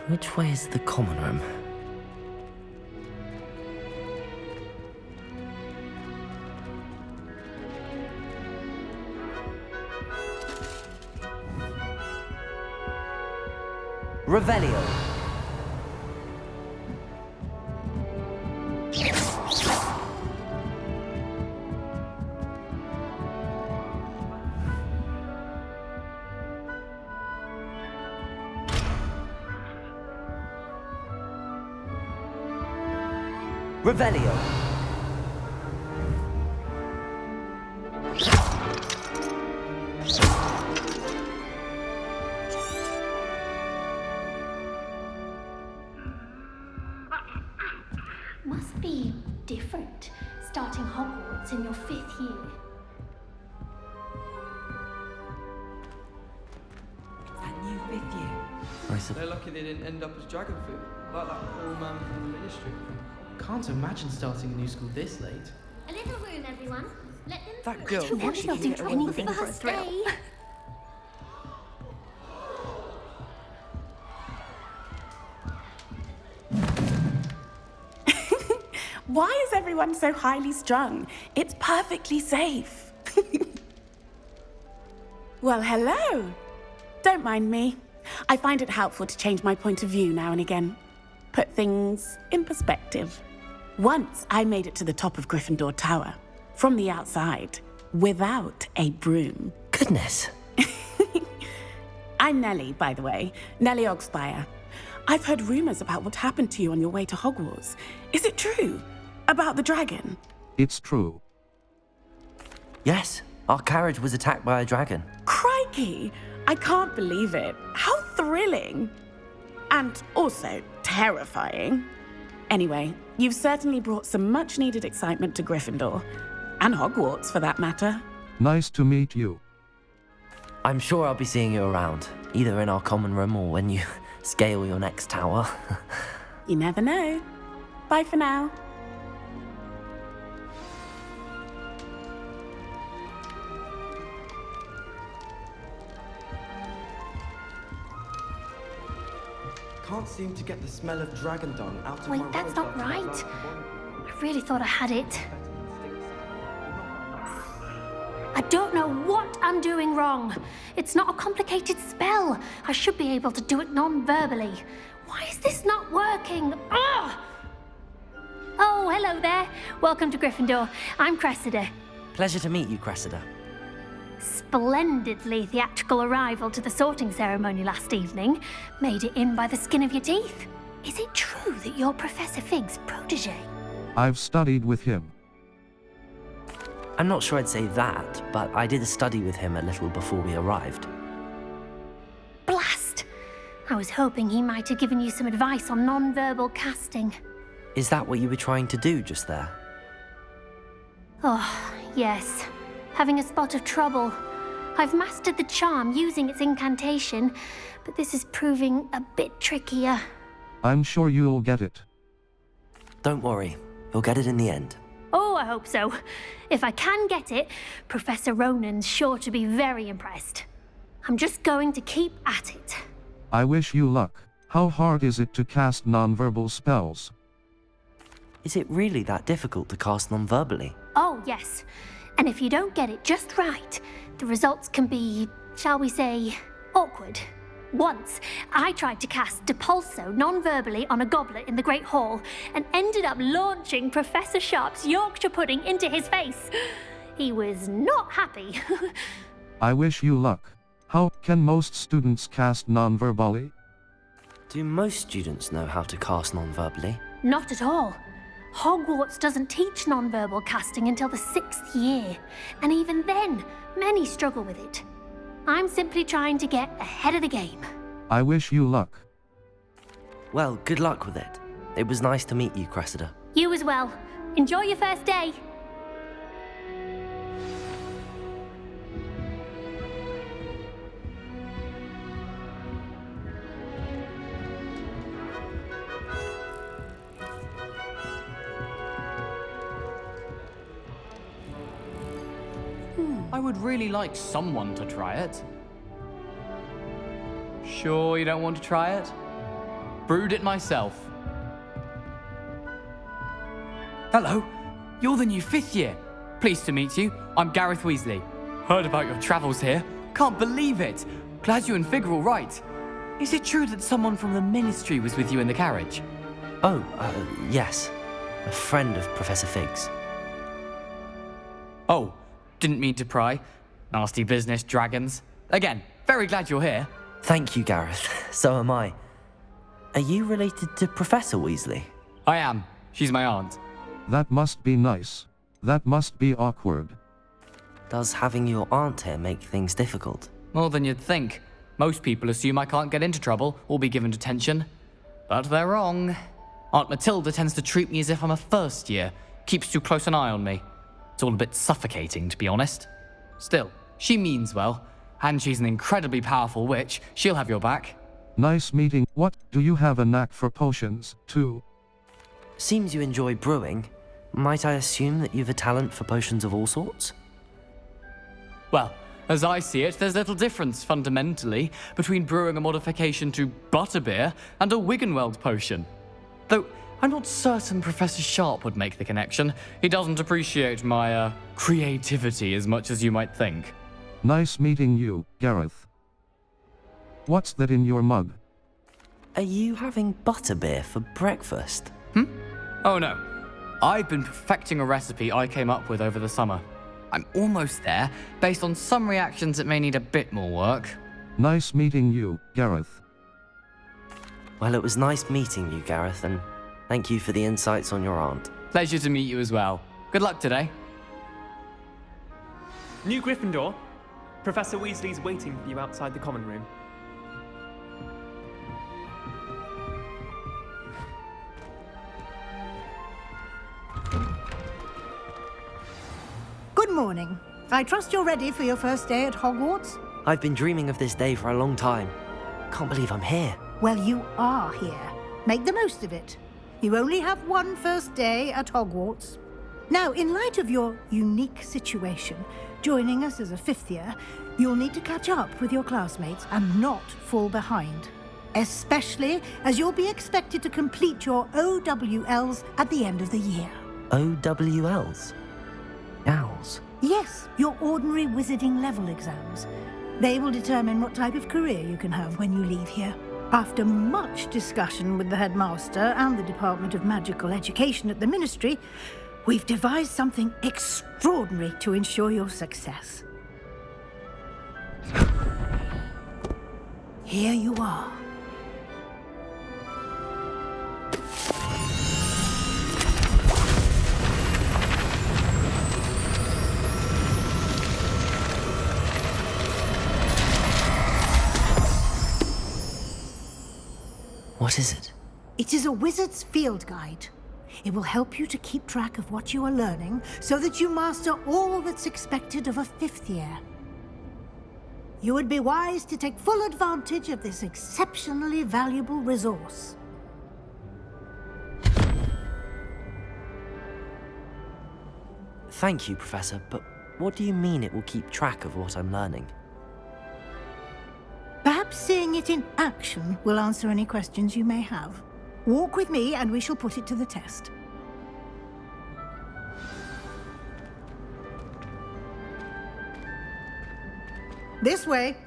Which way is the common room? Revelio. Revelio. Must be different, starting Hogwarts in your 5th year. That new 5th year. They're lucky they didn't end up as dragon food, like that poor man from the ministry. Can't imagine starting a new school this late. A little room, everyone. Let them That girl through. thought she They'll could do get away with anything it for for her a thrill. stay. Why is everyone so highly strung? It's perfectly safe. Well, hello. Don't mind me. I find it helpful to change my point of view now and again. Put things in perspective. Once I made it to the top of Gryffindor Tower, from the outside, without a broom. Goodness. I'm Nellie, by the way. Nellie Ogspire. I've heard rumors about what happened to you on your way to Hogwarts. Is it true? About the dragon? It's true. Yes, our carriage was attacked by a dragon. Crikey! I can't believe it. How thrilling! And also terrifying. Anyway, you've certainly brought some much-needed excitement to Gryffindor. And Hogwarts, for that matter. Nice to meet you. I'm sure I'll be seeing you around, either in our common room or when you scale your next tower. You never know. Bye for now. Can't seem to get the smell of dragon dung out of my Wait, that's not robe. right. I really thought I had it. I don't know what I'm doing wrong. It's not a complicated spell. I should be able to do it non-verbally. Why is this not working? Ugh! Oh, hello there. Welcome to Gryffindor. I'm Cressida. Pleasure to meet you, Cressida. Splendidly theatrical arrival to the sorting ceremony last evening. Made it in by the skin of your teeth. Is it true that you're Professor Fig's protege? I've studied with him. I'm not sure I'd say that, but I did study with him a little before we arrived. Blast! I was hoping he might have given you some advice on non-verbal casting. Is that what you were trying to do just there? Oh, yes. Having a spot of trouble. I've mastered the charm using its incantation, but this is proving a bit trickier. I'm sure you'll get it. Don't worry, you'll get it in the end. Oh, I hope so. If I can get it, Professor Ronan's sure to be very impressed. I'm just going to keep at it. I wish you luck. How hard is it to cast non-verbal spells? Is it really that difficult to cast non-verbally? Oh, yes. And if you don't get it just right, the results can be, shall we say, awkward. Once, I tried to cast Depulso non-verbally on a goblet in the Great Hall and ended up launching Professor Sharp's Yorkshire pudding into his face. He was not happy. I wish you luck. How can most students cast non-verbally? Do most students know how to cast non-verbally? Not at all. Hogwarts doesn't teach non-verbal casting until the 6th year, and even then, many struggle with it. I'm simply trying to get ahead of the game. I wish you luck. Well, good luck with it. It was nice to meet you, Cressida. You as well. Enjoy your first day. I would really like someone to try it. Sure you don't want to try it? brewed it myself. Hello, you're the new 5th year. Pleased to meet you. I'm Gareth Weasley. Heard about your travels here. Can't believe it. Glad you and Fig are all right. Is it true that someone from the Ministry was with you in the carriage? Oh, yes. A friend of Professor Fig's. Oh, didn't mean to pry. Nasty business, dragons. Again, very glad you're here. Thank you, Gareth. So am I. Are you related to Professor Weasley? I am. She's my aunt. That must be nice. That must be awkward. Does having your aunt here make things difficult? More than you'd think. Most people assume I can't get into trouble or be given detention. But they're wrong. Aunt Matilda tends to treat me as if I'm a first year. Keeps too close an eye on me. It's all a bit suffocating, to be honest. Still, she means well. And she's an incredibly powerful witch. She'll have your back. Nice meeting. What, do you have a knack for potions, too? Seems you enjoy brewing. Might I assume that you've a talent for potions of all sorts? Well, as I see it, there's little difference, fundamentally, between brewing a modification to butterbeer and a Wiggenweld potion. Though, I'm not certain Professor Sharp would make the connection. He doesn't appreciate my, creativity as much as you might think. Nice meeting you, Gareth. What's that in your mug? Are you having butterbeer for breakfast? Oh no. I've been perfecting a recipe I came up with over the summer. I'm almost there. Based on some reactions, it may need a bit more work. Nice meeting you, Gareth. Well, it was nice meeting you, Gareth, and thank you for the insights on your aunt. Pleasure to meet you as well. Good luck today. New Gryffindor. Professor Weasley's waiting for you outside the common room. Good morning. I trust you're ready for your first day at Hogwarts? I've been dreaming of this day for a long time. Can't believe I'm here. Well, you are here. Make the most of it. You only have one first day at Hogwarts. Now, in light of your unique situation, joining us as a 5th year, you'll need to catch up with your classmates and not fall behind. Especially as you'll be expected to complete your OWLs at the end of the year. OWLs? Owls? Yes, your ordinary wizarding level exams. They will determine what type of career you can have when you leave here. After much discussion with the headmaster and the Department of Magical Education at the Ministry, we've devised something extraordinary to ensure your success. Here you are. What is it? It is a wizard's field guide. It will help you to keep track of what you are learning so that you master all that's expected of a 5th year. You would be wise to take full advantage of this exceptionally valuable resource. Thank you, Professor, but what do you mean it will keep track of what I'm learning? Perhaps seeing it in action will answer any questions you may have. Walk with me and we shall put it to the test. This way.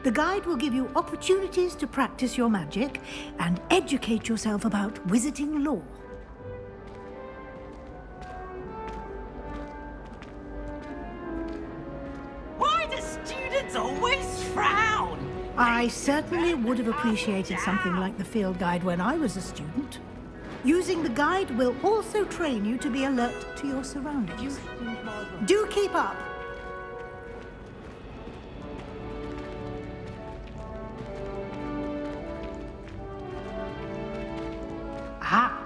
The guide will give you opportunities to practice your magic and educate yourself about wizarding lore. Why do students always frown? I certainly would have appreciated something like the field guide when I was a student. Using the guide will also train you to be alert to your surroundings. Do keep up! Ah,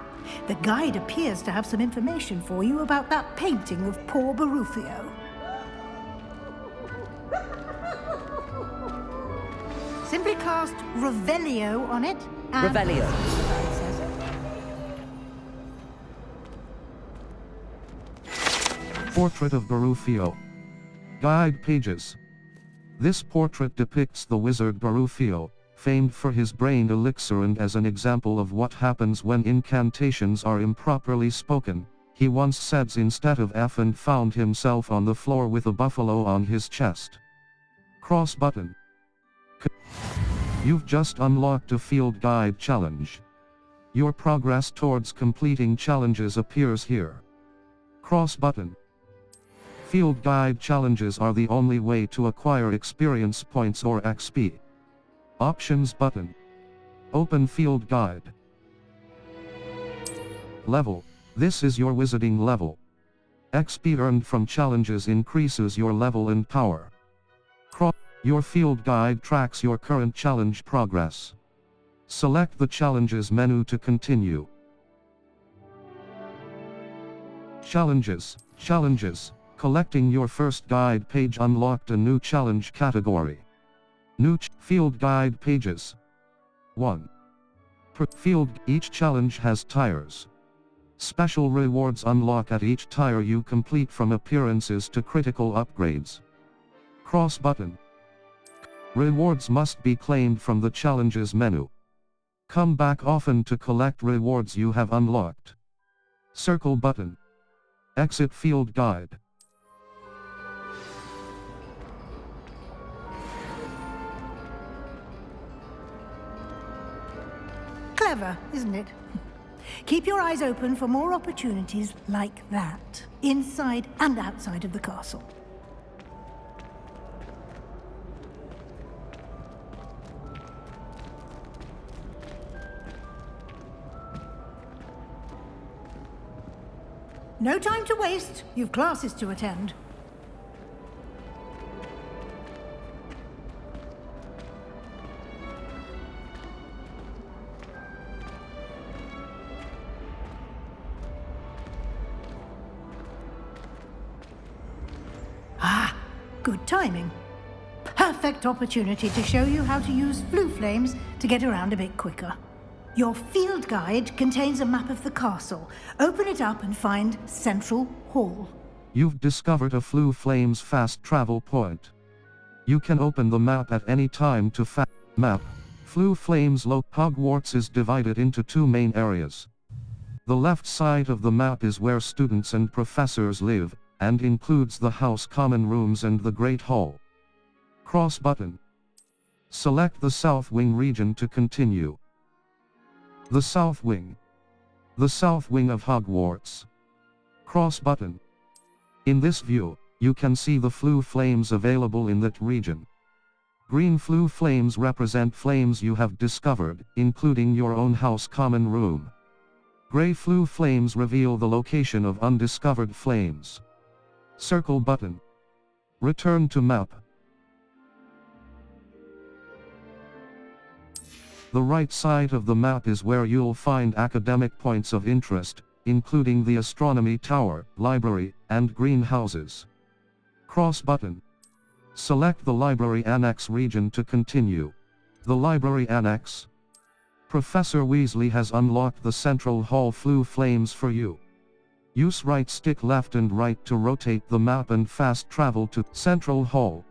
the guide appears to have some information for you about that painting of poor Barufio. Simply cast Revelio on it and... Revelio. Portrait of Barufio. Guide pages. This portrait depicts the wizard Garufio, famed for his brain elixir, and as an example of what happens when incantations are improperly spoken. He once said instead of F and found himself on the floor with a buffalo on his chest. Cross button. You've just unlocked a field guide challenge. Your progress towards completing challenges appears here. Cross button. Field guide challenges are the only way to acquire experience points or XP. Options button. Open field guide. Level. This is your wizarding level. XP earned from challenges increases your level and power. Your field guide tracks your current challenge progress. Select the challenges menu to continue. Challenges. Collecting your first guide page unlocked a new challenge category. New field guide pages. 1. Per field. Each challenge has tiers. Special rewards unlock at each tier you complete, from appearances to critical upgrades. Cross button. Rewards must be claimed from the challenges menu. Come back often to collect rewards you have unlocked. Circle button. Exit field guide. Clever, isn't it? Keep your eyes open for more opportunities like that, inside and outside of the castle. No time to waste. You've classes to attend. Good timing. Perfect opportunity to show you how to use flue flames to get around a bit quicker. Your field guide contains a map of the castle. Open it up and find Central Hall. You've discovered a flue flames fast travel point. You can open the map at any time to map. Flue flames Hogwarts is divided into two main areas. The left side of the map is where students and professors live, and includes the house common rooms and the Great Hall. Cross button. Select the South Wing region to continue. The South Wing. The South Wing of Hogwarts. Cross button. In this view, you can see the flue flames available in that region. Green flue flames represent flames you have discovered, including your own house common room. Gray flue flames reveal the location of undiscovered flames. Circle button. Return to map. The right side of the map is where you'll find academic points of interest, including the astronomy tower, library, and greenhouses. Cross button. Select the library annex region to continue. The library annex. Professor Weasley has unlocked the Central Hall flue flames for you. Use right stick left and right to rotate the map and fast travel to Central Hall.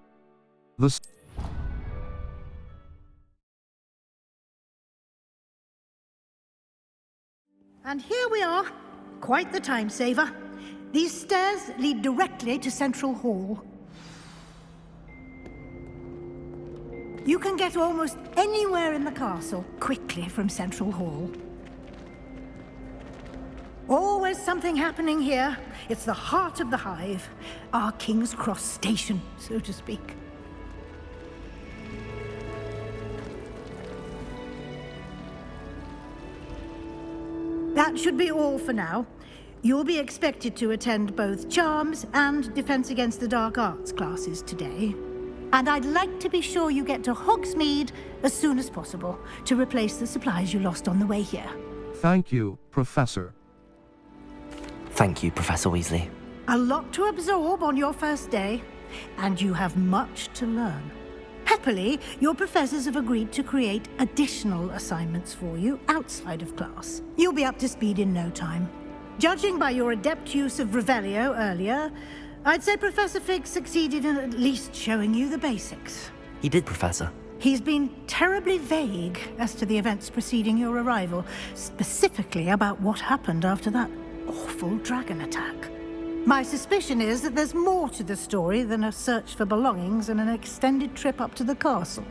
And here we are. Quite the time saver. These stairs lead directly to Central Hall. You can get almost anywhere in the castle quickly from Central Hall. Always something happening here. It's the heart of the hive. Our King's Cross station, so to speak. That should be all for now. You'll be expected to attend both Charms and Defense Against the Dark Arts classes today. And I'd like to be sure you get to Hogsmeade as soon as possible to replace the supplies you lost on the way here. Thank you, Professor. Thank you, Professor Weasley. A lot to absorb on your first day, and you have much to learn. Happily, your professors have agreed to create additional assignments for you outside of class. You'll be up to speed in no time. Judging by your adept use of Revelio earlier, I'd say Professor Fig succeeded in at least showing you the basics. He did, Professor. He's been terribly vague as to the events preceding your arrival, specifically about what happened after that awful dragon attack. My suspicion is that there's more to the story than a search for belongings and an extended trip up to the castle.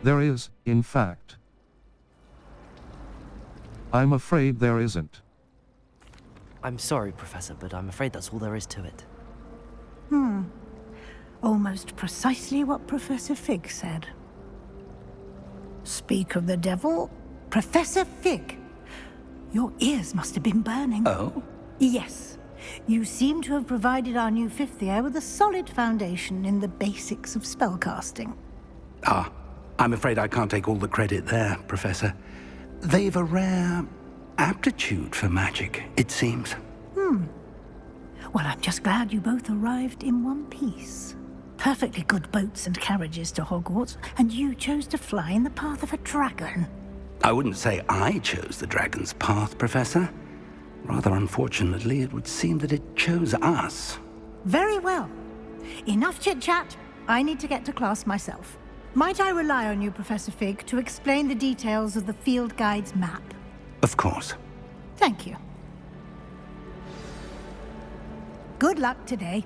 There is, in fact. I'm afraid there isn't. I'm sorry, Professor, but I'm afraid that's all there is to it. Almost precisely what Professor Fig said. Speak of the devil, Professor Fig. Your ears must have been burning. Oh? Yes. You seem to have provided our new fifth year with a solid foundation in the basics of spellcasting. Ah, I'm afraid I can't take all the credit there, Professor. They've a rare aptitude for magic, it seems. Well, I'm just glad you both arrived in one piece. Perfectly good boats and carriages to Hogwarts, and you chose to fly in the path of a dragon. I wouldn't say I chose the dragon's path, Professor. Rather unfortunately, it would seem that it chose us. Very well. Enough chit-chat. I need to get to class myself. Might I rely on you, Professor Fig, to explain the details of the field guide's map? Of course. Thank you. Good luck today.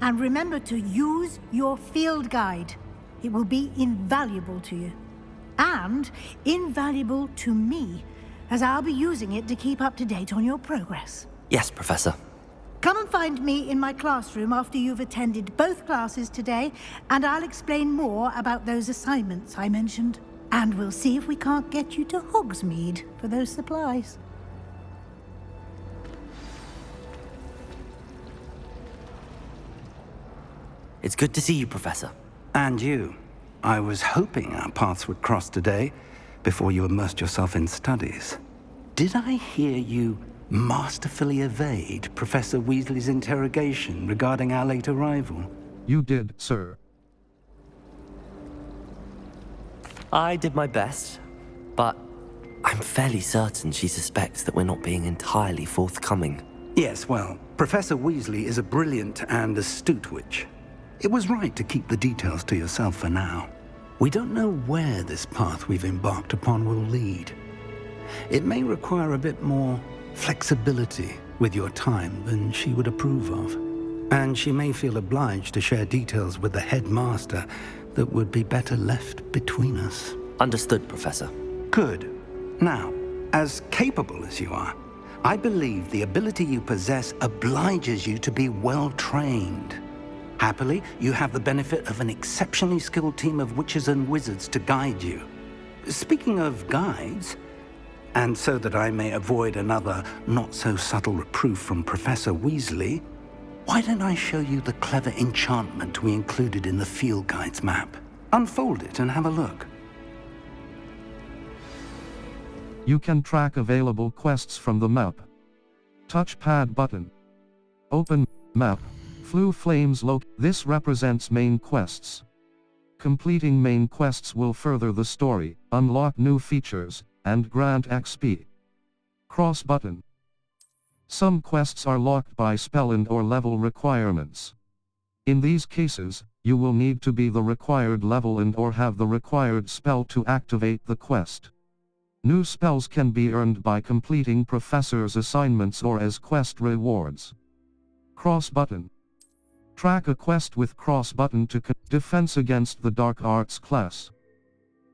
And remember to use your field guide. It will be invaluable to you. And invaluable to me, as I'll be using it to keep up to date on your progress. Yes, Professor. Come and find me in my classroom after you've attended both classes today, and I'll explain more about those assignments I mentioned. And we'll see if we can't get you to Hogsmeade for those supplies. It's good to see you, Professor. And you. I was hoping our paths would cross today, before you immersed yourself in studies. Did I hear you masterfully evade Professor Weasley's interrogation regarding our late arrival? You did, sir. I did my best, but I'm fairly certain she suspects that we're not being entirely forthcoming. Yes, well, Professor Weasley is a brilliant and astute witch. It was right to keep the details to yourself for now. We don't know where this path we've embarked upon will lead. It may require a bit more flexibility with your time than she would approve of. And she may feel obliged to share details with the headmaster that would be better left between us. Understood, Professor. Good. Now, as capable as you are, I believe the ability you possess obliges you to be well trained. Happily, you have the benefit of an exceptionally skilled team of witches and wizards to guide you. Speaking of guides, and so that I may avoid another not-so-subtle reproof from Professor Weasley, why don't I show you the clever enchantment we included in the field guide's map? Unfold it and have a look. You can track available quests from the map. Touchpad button. Open map. Flue Flames This represents main quests. Completing main quests will further the story, unlock new features, and grant XP. Cross button. Some quests are locked by spell and/or level requirements. In these cases, you will need to be the required level and/or have the required spell to activate the quest. New spells can be earned by completing professors' assignments or as quest rewards. Cross button. Track a quest with cross button to Defense against the Dark Arts class.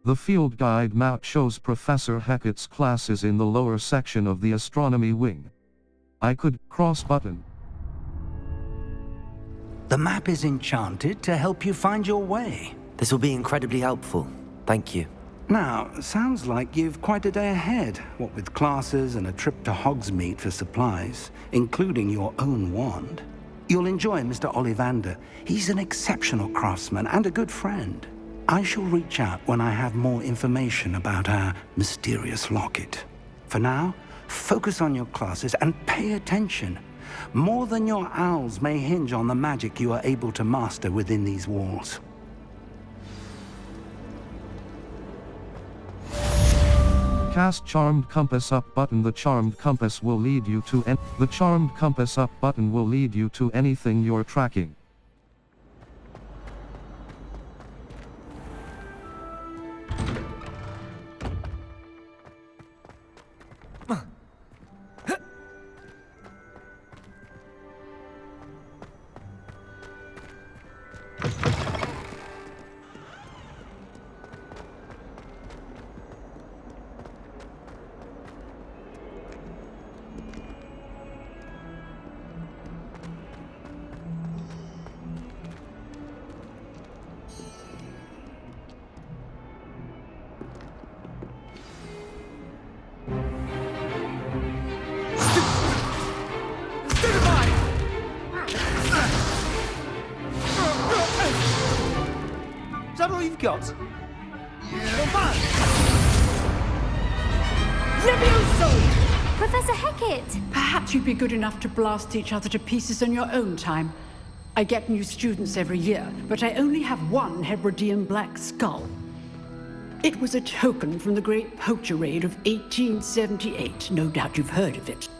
The field guide map shows Professor Hecat's classes in the lower section of the astronomy wing. I could cross button. The map is enchanted to help you find your way. This will be incredibly helpful. Thank you. Now, sounds like you've quite a day ahead, what with classes and a trip to Hogsmeade for supplies, including your own wand. You'll enjoy Mr. Ollivander. He's an exceptional craftsman and a good friend. I shall reach out when I have more information about our mysterious locket. For now, focus on your classes and pay attention. More than your owls may hinge on the magic you are able to master within these walls. Cast Charmed Compass Up button. The Charmed Compass will lead you to the Charmed Compass Up button will lead you to anything you're tracking. Is that all you've got? Levioso! Professor Hecat! Perhaps you'd be good enough to blast each other to pieces on your own time. I get new students every year, but I only have one Hebridean black skull. It was a token from the Great Poacher Raid of 1878. No doubt you've heard of it.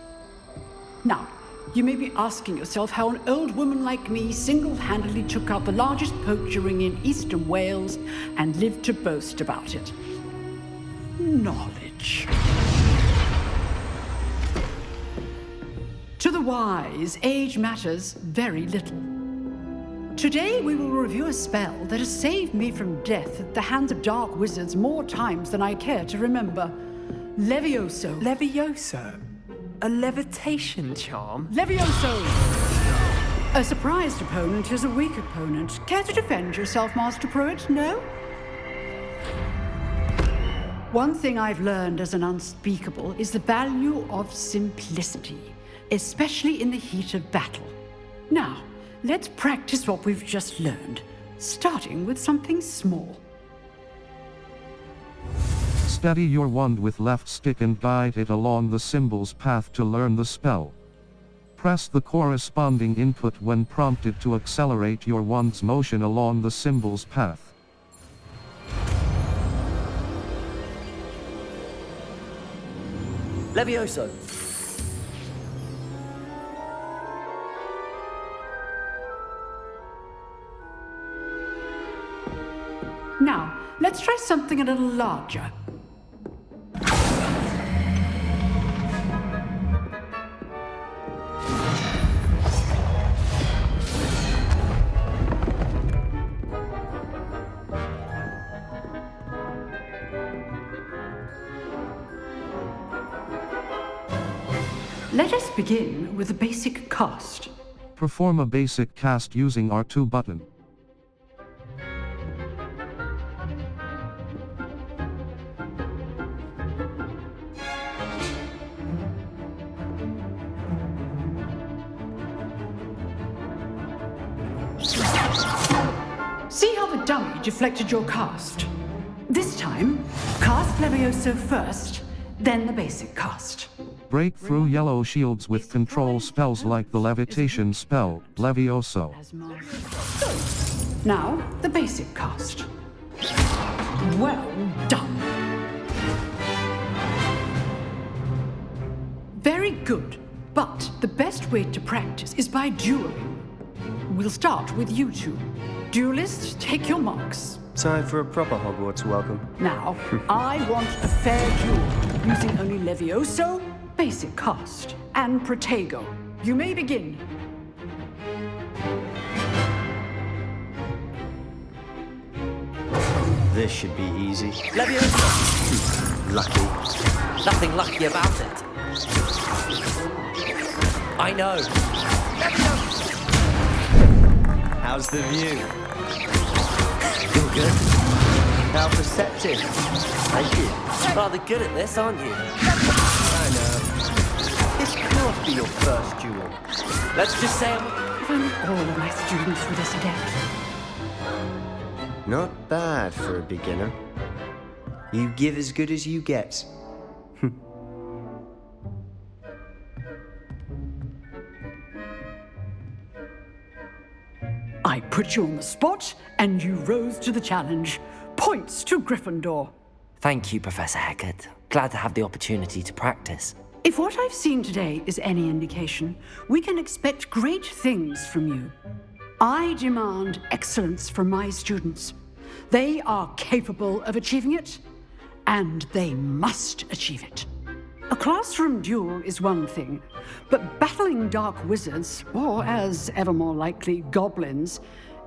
Now, you may be asking yourself how an old woman like me single-handedly took out the largest poacher ring in eastern Wales and lived to boast about it. Knowledge. To the wise, age matters very little. Today we will review a spell that has saved me from death at the hands of dark wizards more times than I care to remember. Levioso. Levioso? A levitation charm? Levioso! A surprised opponent is a weak opponent. Care to defend yourself, Master Pruitt? No? One thing I've learned as an unspeakable is the value of simplicity, especially in the heat of battle. Now, let's practice what we've just learned, starting with something small. Steady your wand with left stick and guide it along the symbol's path to learn the spell. Press the corresponding input when prompted to accelerate your wand's motion along the symbol's path. Levioso! Now, let's try something a little larger. Let us begin with a basic cast. Perform a basic cast using R2 button. See how the dummy deflected your cast? This time, cast Levioso first, then the basic cast. Break through yellow shields with control spells like the levitation spell, Levioso. Now, the basic cast. Well done. Very good, but the best way to practice is by dueling. We'll start with you two. Duelists, take your marks. Time for a proper Hogwarts welcome. Now, I want a fair duel, using only Levioso, basic cast, and Protego. You may begin. This should be easy. Levioso! Lucky. Nothing lucky about it. I know. Levioso! How's the view? You're good. How perceptive. Thank you. Rather good at this, aren't you? I know. This can't be your first duel. Let's just say If only all of my students were this adept. Not bad for a beginner. You give as good as you get. I put you on the spot, and you rose to the challenge. Points to Gryffindor. Thank you, Professor Heckert. Glad to have the opportunity to practice. If what I've seen today is any indication, we can expect great things from you. I demand excellence from my students. They are capable of achieving it, and they must achieve it. A classroom duel is one thing, but battling dark wizards, or as ever more likely, goblins,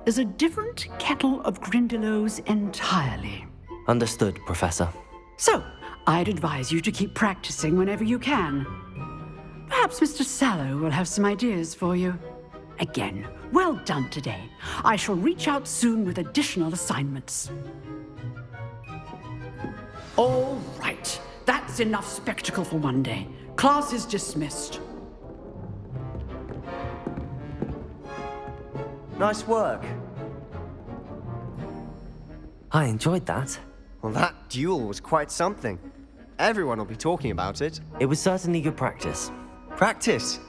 is a different kettle of Grindylows entirely. Understood, Professor. So, I'd advise you to keep practicing whenever you can. Perhaps Mr. Sallow will have some ideas for you. Again, well done today. I shall reach out soon with additional assignments. All right. That's enough spectacle for one day. Class is dismissed. Nice work. I enjoyed that. Well, that duel was quite something. Everyone will be talking about it. It was certainly good practice. Practice?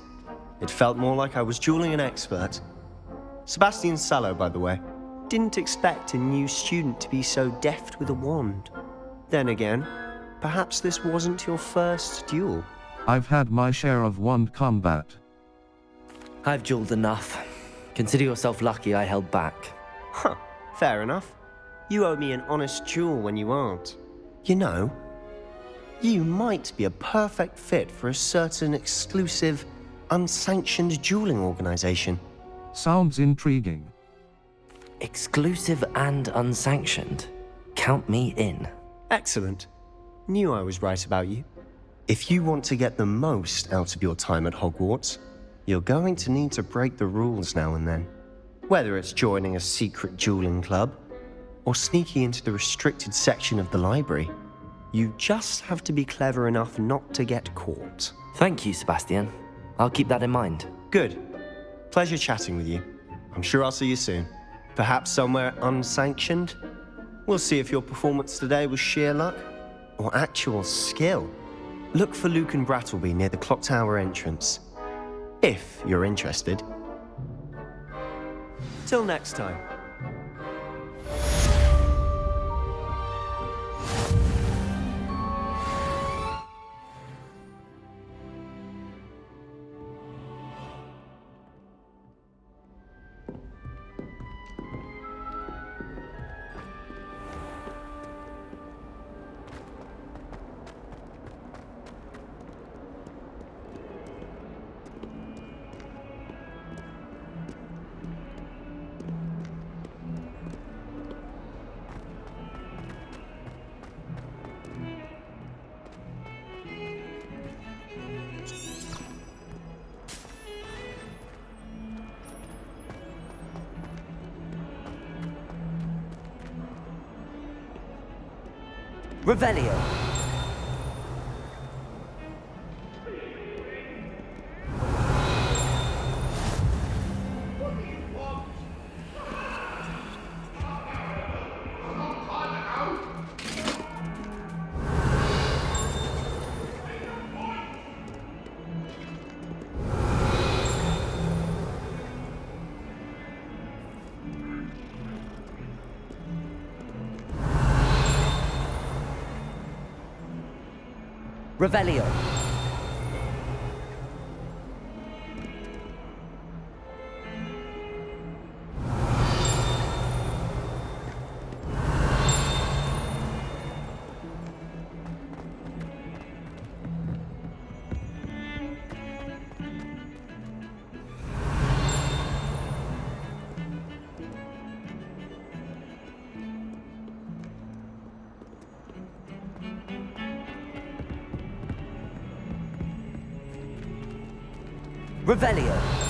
It felt more like I was dueling an expert. Sebastian Sallow, by the way. Didn't expect a new student to be so deft with a wand. Then again, perhaps this wasn't your first duel. I've had my share of wand combat. I've dueled enough. Consider yourself lucky I held back. Huh, fair enough. You owe me an honest duel when you aren't. You know, you might be a perfect fit for a certain exclusive, unsanctioned dueling organization. Sounds intriguing. Exclusive and unsanctioned. Count me in. Excellent. Knew I was right about you. If you want to get the most out of your time at Hogwarts, you're going to need to break the rules now and then. Whether it's joining a secret dueling club, or sneaking into the restricted section of the library, you just have to be clever enough not to get caught. Thank you, Sebastian. I'll keep that in mind. Good. Pleasure chatting with you. I'm sure I'll see you soon. Perhaps somewhere unsanctioned? We'll see if your performance today was sheer luck or actual skill. Look for Luke and Brattleby near the clock tower entrance, if you're interested. Till next time. Revelio. Revelio. Revelio.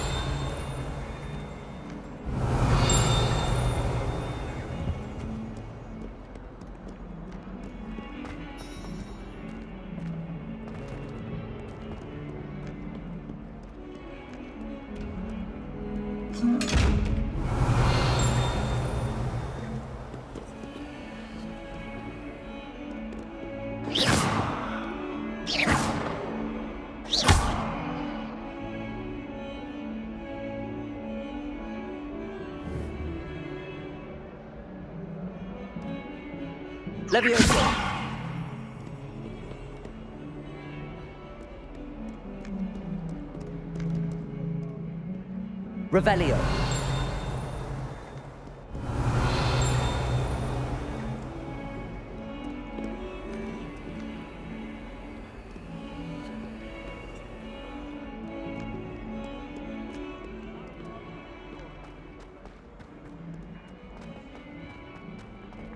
Leviosa. Revelio.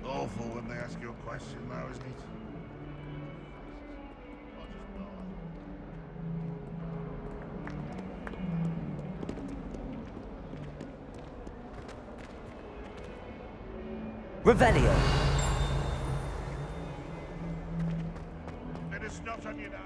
Awful when they ask you a question now, isn't it? Revelio. Bit of snot on you now.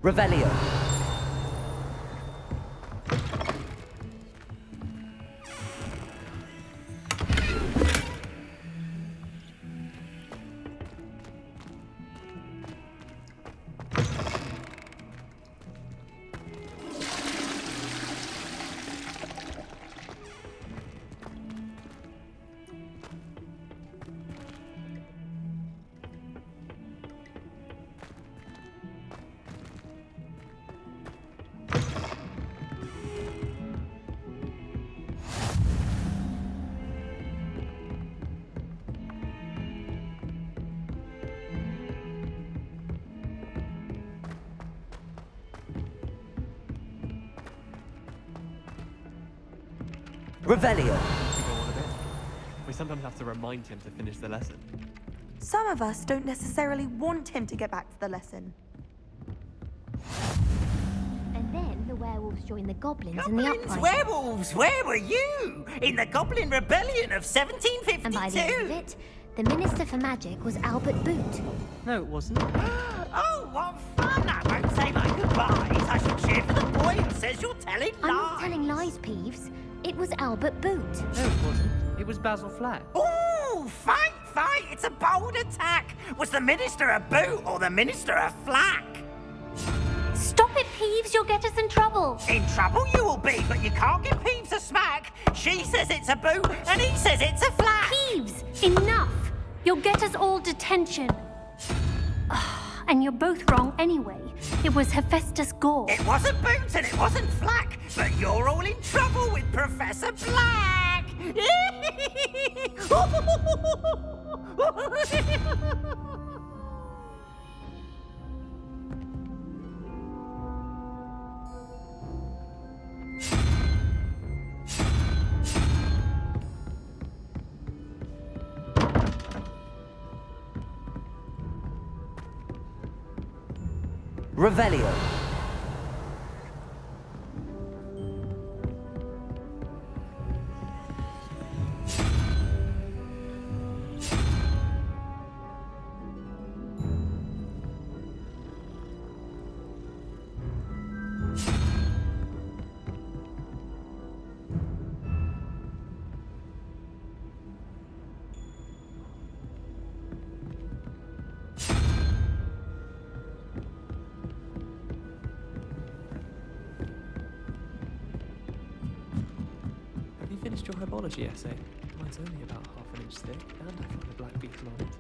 Revelio. Revelio. To go on a bit. We sometimes have to remind him to finish the lesson. Some of us don't necessarily want him to get back to the lesson. And then the werewolves join the goblins in the Goblins, uprising. werewolves, where were you? In the Goblin Rebellion of 1752? And by the end of it, the Minister for Magic was Albert Boot. No, it wasn't. Oh, what fun! I won't say my goodbyes. I shall cheer for the boy who says you're telling lies. I'm not telling lies, Peeves. It was Albert Boot. No, it wasn't. It was Basil Flack. Ooh, fight! It's a bold attack. Was the Minister a boot or the Minister a flack? Stop it, Peeves. You'll get us in trouble. In trouble you will be, but you can't give Peeves a smack. She says it's a boot and he says it's a flack. Peeves, enough. You'll get us all detention. And you're both wrong anyway. It was Hephaestus Gore. It wasn't boot and it wasn't flack, but you're all in trouble with Professor Black. Revelio. Finished your herbology essay. Mine's only about half an inch thick, and I found a black beetle on it.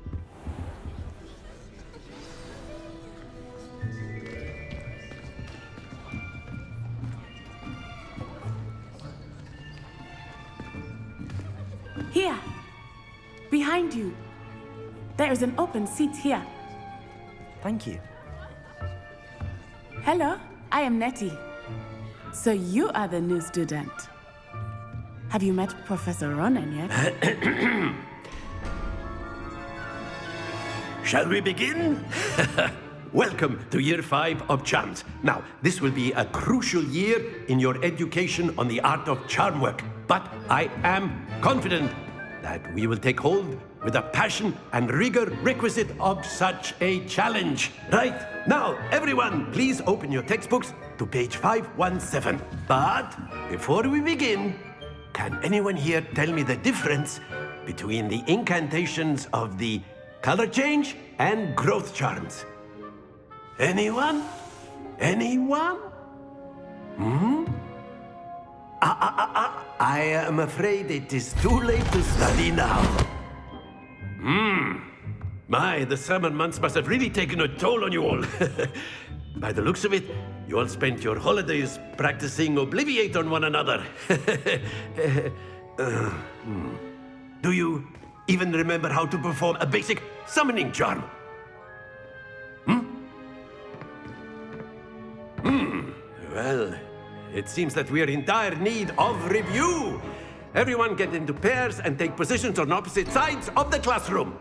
Here. Behind you. There is an open seat here. Thank you. Hello, I am Nettie. So you are the new student. Have you met Professor Ronan yet? Shall we begin? Welcome to Year 5 of Charms. Now, this will be a crucial year in your education on the art of charm work, but I am confident that we will take hold with the passion and rigor requisite of such a challenge. Right, now, everyone, please open your textbooks to page 517. But before we begin, can anyone here tell me the difference between the incantations of the color change and growth charms? Anyone? Anyone? I am afraid it is too late to study now. My, the summer months must have really taken a toll on you all. By the looks of it, you all spent your holidays practicing Obliviate on one another. Do you even remember how to perform a basic summoning charm? Well, it seems that we are in dire need of review. Everyone get into pairs and take positions on opposite sides of the classroom.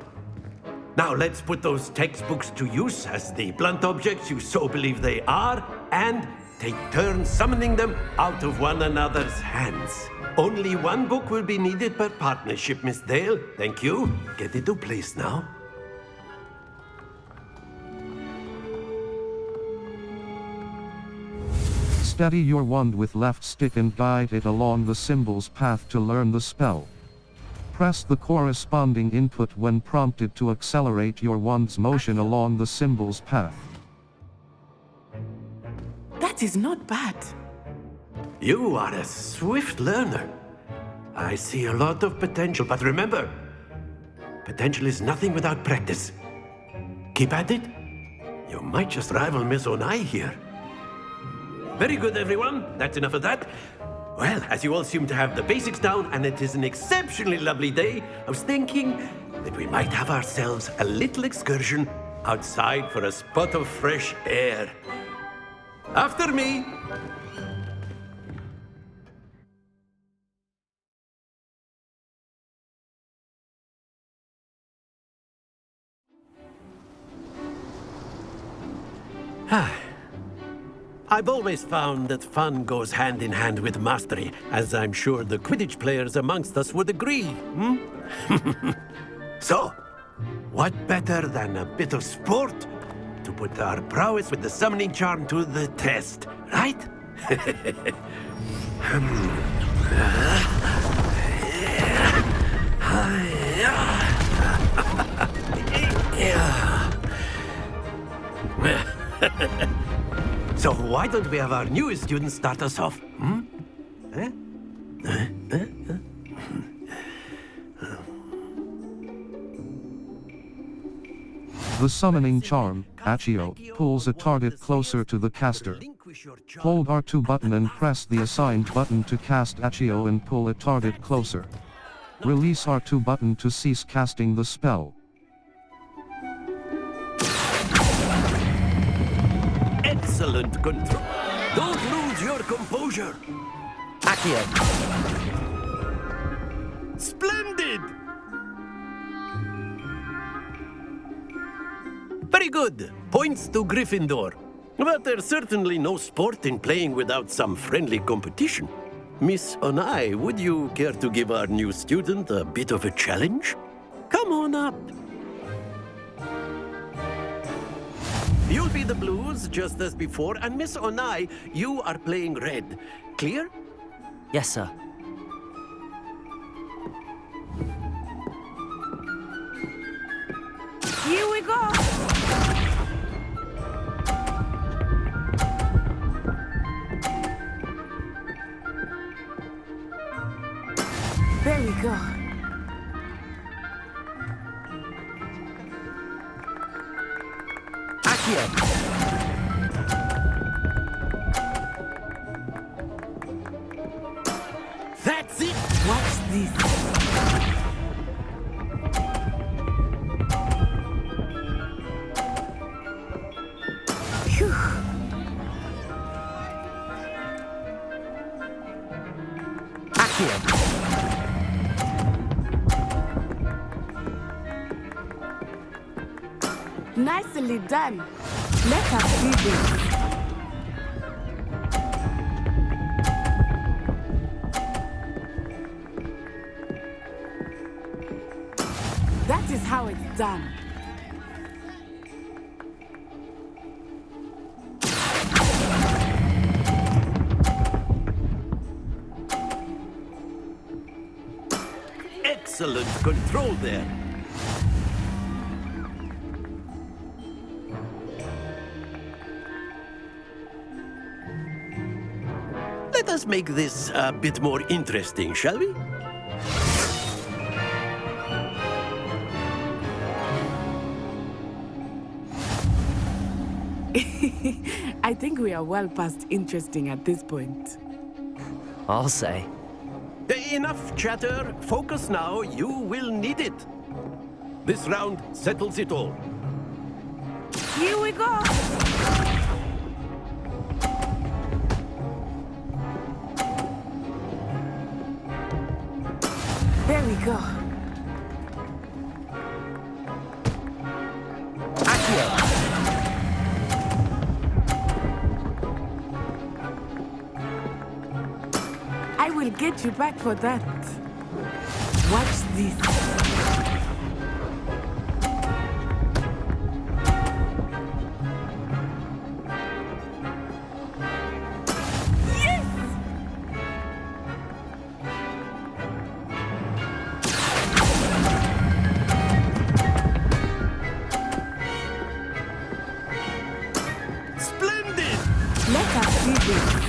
Now let's put those textbooks to use as the blunt objects you so believe they are, and take turns summoning them out of one another's hands. Only one book will be needed per partnership, Miss Dale. Thank you. Get into place now. Steady your wand with left stick and guide it along the symbol's path to learn the spell. Press the corresponding input when prompted to accelerate your wand's motion along the symbol's path. That is not bad. You are a swift learner. I see a lot of potential, but remember, potential is nothing without practice. Keep at it. You might just rival Miss Onai here. Very good, everyone. That's enough of that. Well, as you all seem to have the basics down, and it is an exceptionally lovely day, I was thinking that we might have ourselves a little excursion outside for a spot of fresh air. After me. I've always found that fun goes hand in hand with mastery, as I'm sure the Quidditch players amongst us would agree. So, what better than a bit of sport to put our prowess with the summoning charm to the test, right? So why don't we have our newest student start us off? The summoning charm, Accio, pulls a target closer to the caster. Hold R2 button and press the assigned button to cast Accio and pull a target closer. Release R2 button to cease casting the spell. Excellent control. Don't lose your composure. Accio. Splendid! Very good. Points to Gryffindor. But there's certainly no sport in playing without some friendly competition. Miss Onai, would you care to give our new student a bit of a challenge? Come on up. You'll be the blues, just as before, and Miss Onai, you are playing red. Clear? Yes, sir. Here we go! There we go. That's it! Watch this. Phew. Nicely done. Let us see this. how it's done. Excellent control there. Let us make this a bit more interesting, shall we? I think we are well past interesting at this point. I'll say. Enough chatter. Focus now. You will need it. This round settles it all. Here we go! There we go. I will get you back for that. Watch this. Splendid! Let us see this.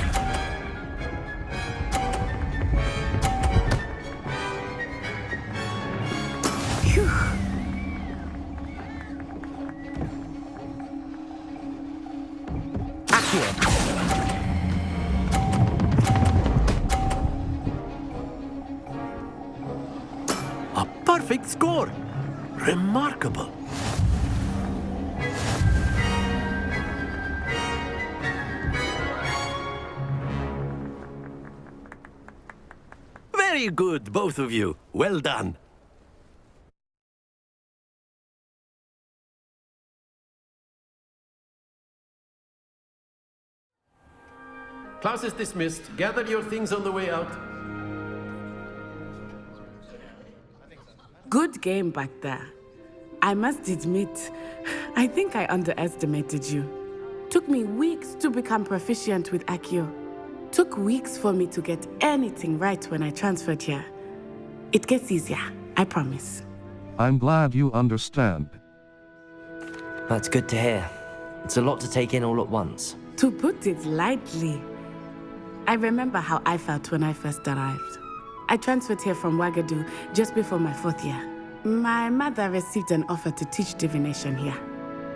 A perfect score. Remarkable. Very good, both of you. Well done. Class is dismissed. Gather your things on the way out. Good game back there. I must admit, I think I underestimated you. Took me weeks to become proficient with Accio. Took weeks for me to get anything right when I transferred here. It gets easier, I promise. I'm glad you understand. That's good to hear. It's a lot to take in all at once. To put it lightly, I remember how I felt when I first arrived. I transferred here from Wagadu just before my 4th year. My mother received an offer to teach divination here.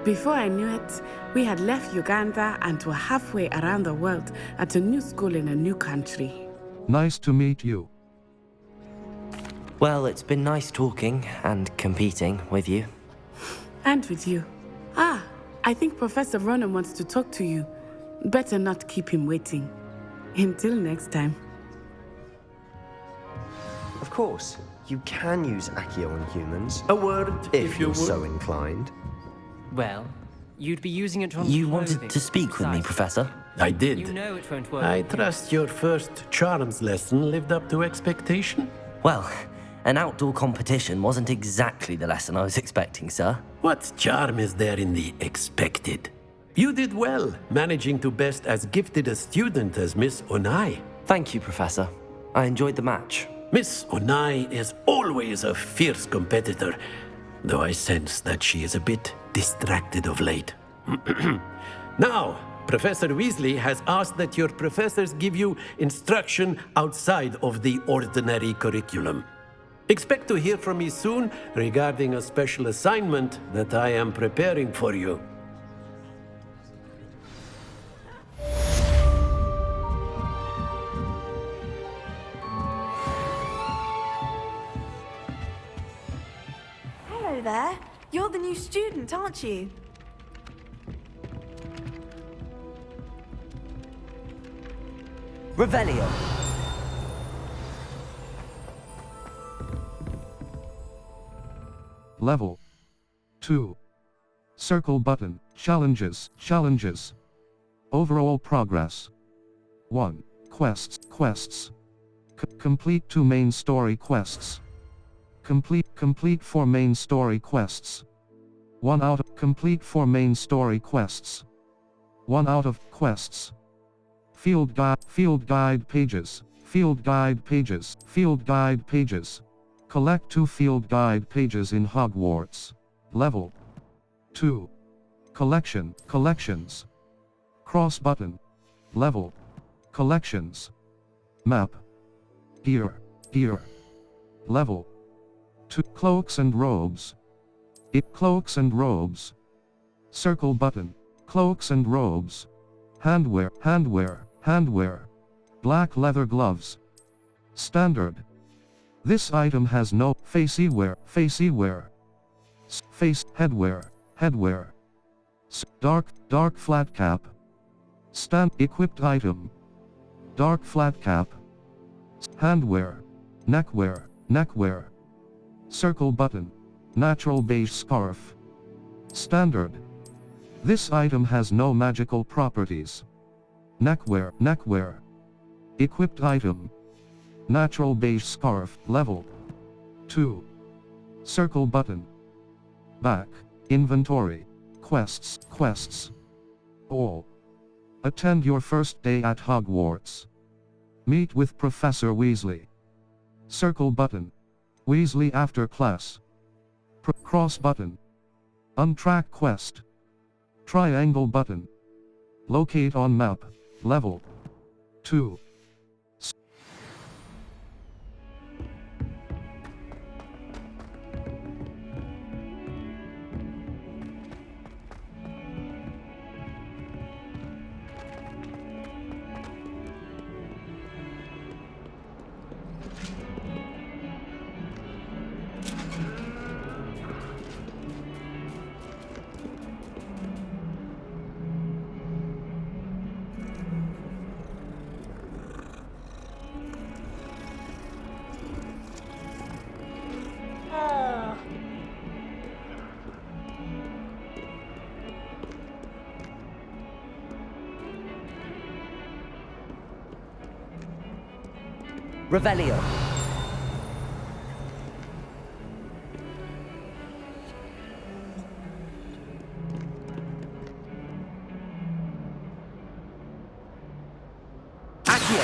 Before I knew it, we had left Uganda and were halfway around the world at a new school in a new country. Nice to meet you. Well, it's been nice talking and competing with you. And with you. I think Professor Ronan wants to talk to you. Better not keep him waiting. Until next time. Of course, you can use Accio on humans. A word, if you're so inclined. Well, you'd be using it on You clothing. wanted to speak with me, Professor? I did. You know it won't work. I on trust your first charms lesson lived up to expectation? Well, an outdoor competition wasn't exactly the lesson I was expecting, sir. What charm is there in the expected? You did well, managing to best as gifted a student as Miss Onai. Thank you, Professor. I enjoyed the match. Miss Onai is always a fierce competitor, though I sense that she is a bit distracted of late. Now, Professor Weasley has asked that your professors give you instruction outside of the ordinary curriculum. Expect to hear from me soon regarding a special assignment that I am preparing for you. Hello there. You're the new student, aren't you? Revelio. Level 2. Circle button. Challenges. Challenges. Overall progress. 1. Quests. Complete 2 main story quests. Complete 4 main story quests. 1 out of complete 4 main story quests. 1 out of quests. Field guide pages. Field guide pages. Field guide pages. Collect 2 field guide pages in Hogwarts. Level 2. Collections. Cross button. Level. Collections. Map. Gear. Level 2. Cloaks and robes. Cloaks and robes. Circle button. Cloaks and robes. Handwear. Black leather gloves. Standard. This item has no facey wear. Headwear. Dark flat cap. Equipped item. Dark flat cap. Handwear. Neckwear. Circle button. Natural beige scarf. Standard. This item has no magical properties. Neckwear. Equipped item. Natural beige scarf. Level 2. Circle button. Back. Inventory. Quests. All. Attend your first day at Hogwarts. Meet with Professor Weasley. Circle button. Weasley after class. Cross button. Untrack quest. Triangle button. Locate on map. Level 2. Revelio. Accio.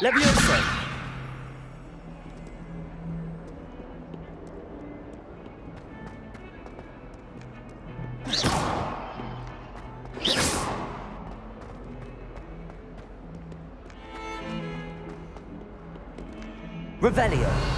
Levioso. Revelio.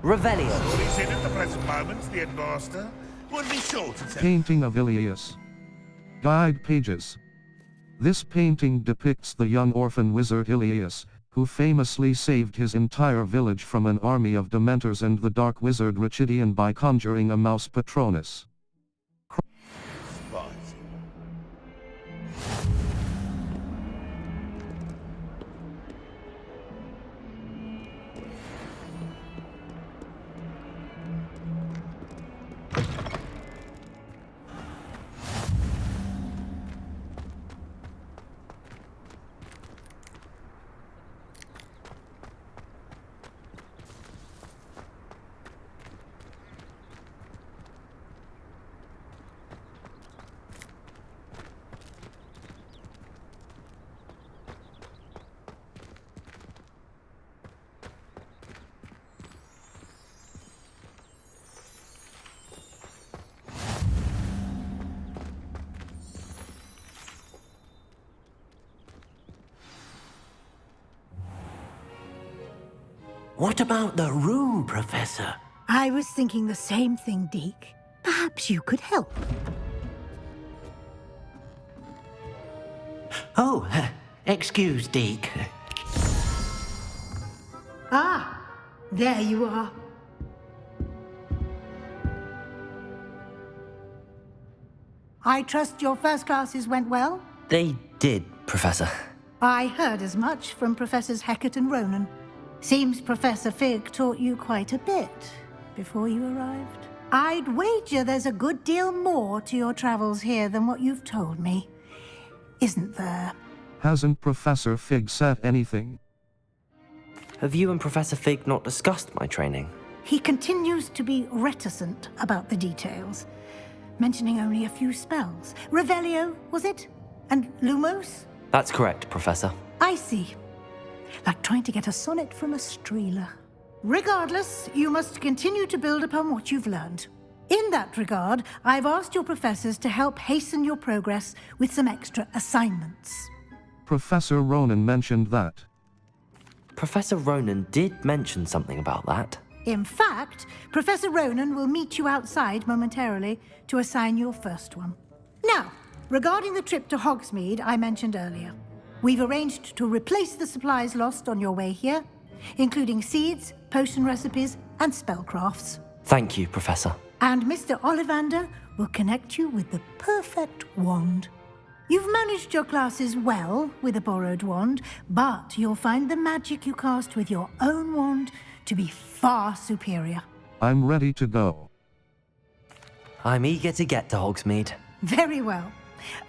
Revelio. Stories in at the present moment, the headmaster. Will be short and Painting of Ilias. Guide pages. This painting depicts the young orphan wizard Ilias, who famously saved his entire village from an army of Dementors and the dark wizard Richidian by conjuring a mouse Patronus. What about the room, Professor? I was thinking the same thing, Deke. Perhaps you could help. Oh, excuse, Deke. Ah, there you are. I trust your first classes went well? They did, Professor. I heard as much from Professors Hecat and Ronan. Seems Professor Fig taught you quite a bit before you arrived. I'd wager there's a good deal more to your travels here than what you've told me. Isn't there? Hasn't Professor Fig said anything? Have you and Professor Fig not discussed my training? He continues to be reticent about the details, mentioning only a few spells. Revelio, was it? And Lumos? That's correct, Professor. I see. Like trying to get a sonnet from a streeler. Regardless, you must continue to build upon what you've learned. In that regard, I've asked your professors to help hasten your progress with some extra assignments. Professor Ronan mentioned that. Professor Ronan did mention something about that. In fact, Professor Ronan will meet you outside momentarily to assign your first one. Now, regarding the trip to Hogsmeade I mentioned earlier, we've arranged to replace the supplies lost on your way here, including seeds, potion recipes, and spellcrafts. Thank you, Professor. And Mr. Ollivander will connect you with the perfect wand. You've managed your classes well with a borrowed wand, but you'll find the magic you cast with your own wand to be far superior. I'm ready to go. I'm eager to get to Hogsmeade. Very well.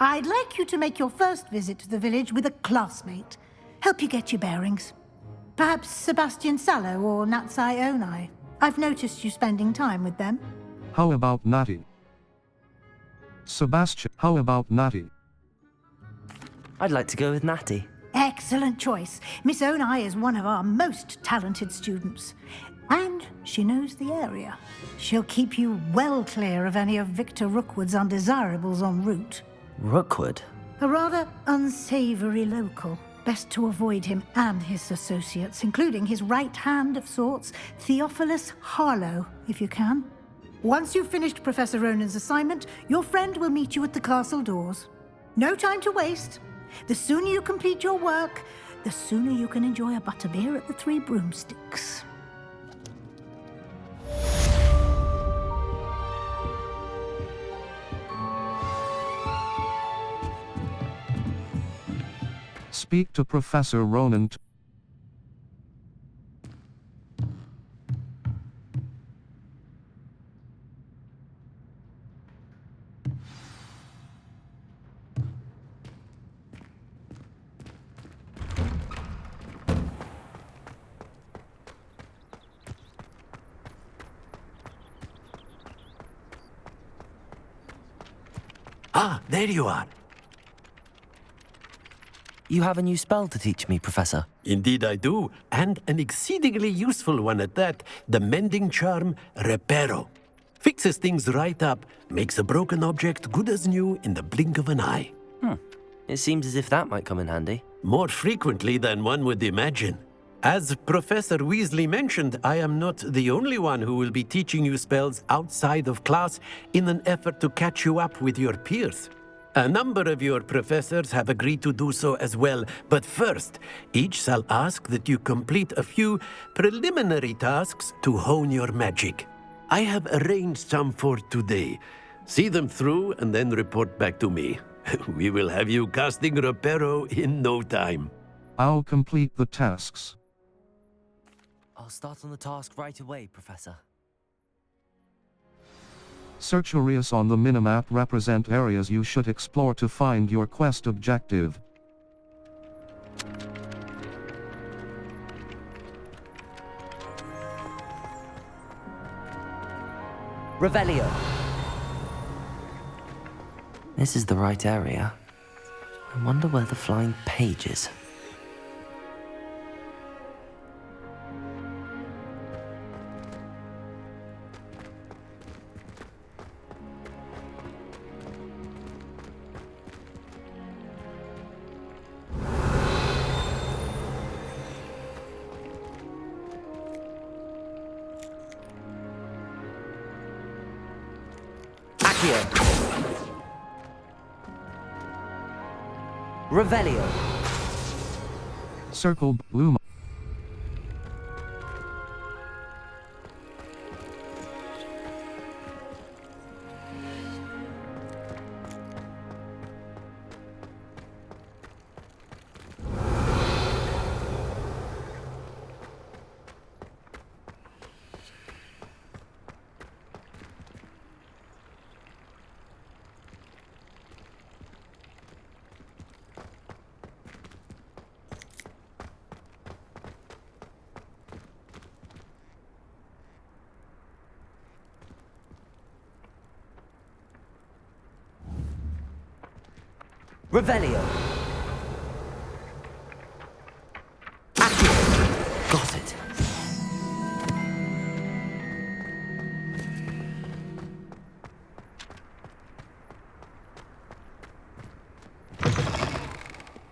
I'd like you to make your first visit to the village with a classmate. Help you get your bearings. Perhaps Sebastian Sallow or Natsai Onai. I've noticed you spending time with them. How about Natty? Sebastian, how about Natty? I'd like to go with Natty. Excellent choice. Miss Onai is one of our most talented students. And she knows the area. She'll keep you well clear of any of Victor Rookwood's undesirables en route. Rookwood? A rather unsavory local. Best to avoid him and his associates, including his right hand of sorts, Theophilus Harlow, if you can. Once you've finished Professor Ronan's assignment, your friend will meet you at the castle doors. No time to waste. The sooner you complete your work, the sooner you can enjoy a butterbeer at the Three Broomsticks. Speak to Professor Ronan. Ah, there you are. You have a new spell to teach me, Professor. Indeed I do, and an exceedingly useful one at that. The mending charm, Reparo. Fixes things right up, makes a broken object good as new in the blink of an eye. It seems as if that might come in handy. More frequently than one would imagine. As Professor Weasley mentioned, I am not the only one who will be teaching you spells outside of class in an effort to catch you up with your peers. A number of your professors have agreed to do so as well, but first, each shall ask that you complete a few preliminary tasks to hone your magic. I have arranged some for today. See them through and then report back to me. We will have you casting Reparo in no time. I'll complete the tasks. I'll start on the task right away, Professor. Search areas on the minimap represent areas you should explore to find your quest objective. Revelio. This is the right area. I wonder where the flying page is. Accio. Revelio. Circle blue. Revelio. Accio. Got it.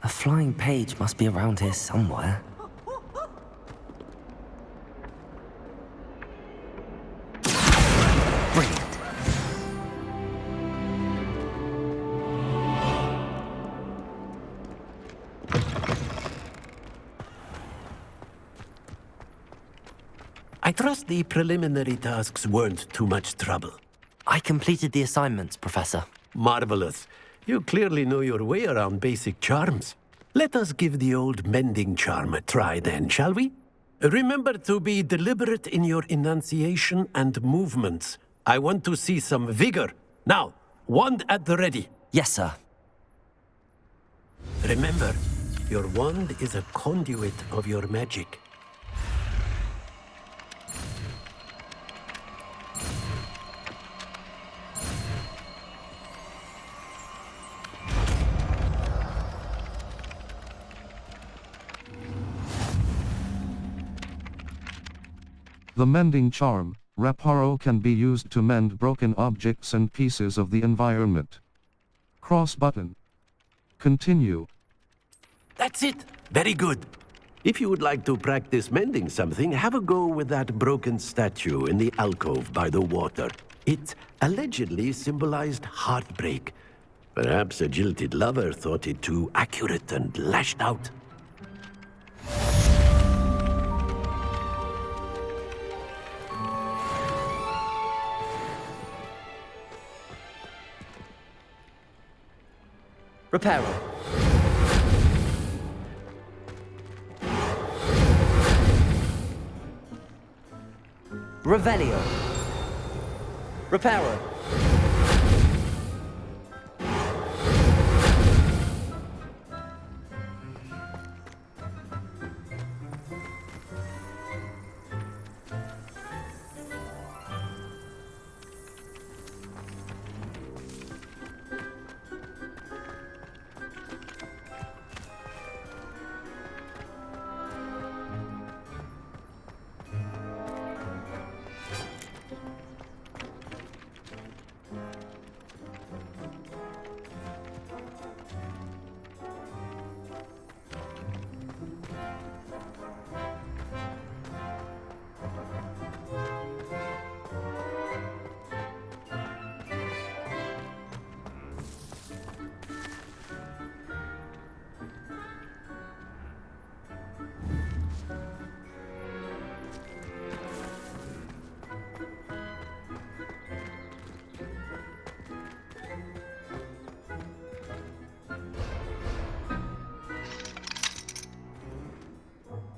A flying page must be around here somewhere. Brilliant. I trust the preliminary tasks weren't too much trouble. I completed the assignments, Professor. Marvelous. You clearly know your way around basic charms. Let us give the old mending charm a try then, shall we? Remember to be deliberate in your enunciation and movements. I want to see some vigor. Now, wand at the ready. Yes, sir. Remember, your wand is a conduit of your magic. The mending charm, Reparo, can be used to mend broken objects and pieces of the environment. Cross button. Continue. That's it. Very good. If you would like to practice mending something, have a go with that broken statue in the alcove by the water. It allegedly symbolized heartbreak. Perhaps a jilted lover thought it too accurate and lashed out. Reparo. Revelio. Reparo.